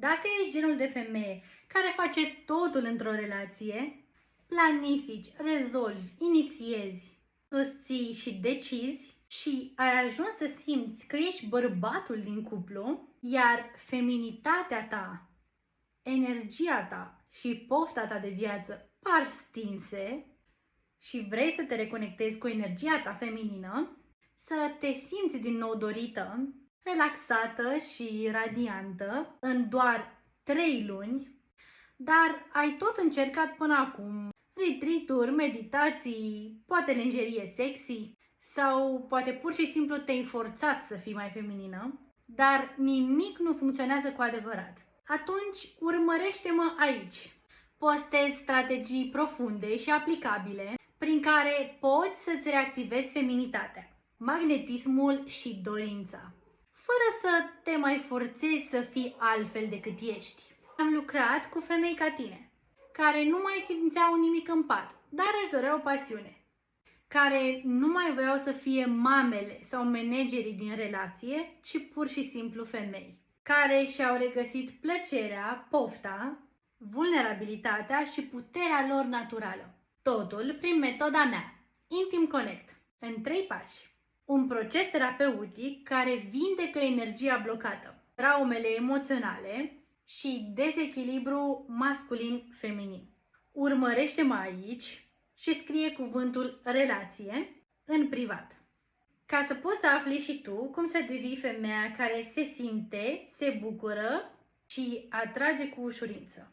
Dacă ești genul de femeie care face totul într-o relație, planifici, rezolvi, inițiezi, susții și decizi și ai ajuns să simți că ești bărbatul din cuplu, iar feminitatea ta, energia ta și pofta ta de viață par stinse și vrei să te reconectezi cu energia ta feminină, să te simți din nou dorită, relaxată și radiantă în doar 3 luni, dar ai tot încercat până acum retreat-uri, meditații, poate lingerie sexy sau poate pur și simplu te-ai forțat să fii mai feminină, dar nimic nu funcționează cu adevărat. Atunci urmărește-mă aici. Postez strategii profunde și aplicabile prin care poți să-ți reactivezi feminitatea, magnetismul și dorința, fără să te mai forțezi să fii altfel decât ești. Am lucrat cu femei ca tine, care nu mai simțeau nimic în pat, dar își doreau pasiune, care nu mai voiau să fie mamele sau managerii din relație, ci pur și simplu femei, care și-au regăsit plăcerea, pofta, vulnerabilitatea și puterea lor naturală. Totul prin metoda mea, Intim Connect, în 3 pași. Un proces terapeutic care vindecă energia blocată, traumele emoționale și dezechilibru masculin-feminin. Urmărește-mă aici și scrie cuvântul relație în privat, ca să poți să afli și tu cum să devii femeia care se simte, se bucură și atrage cu ușurință.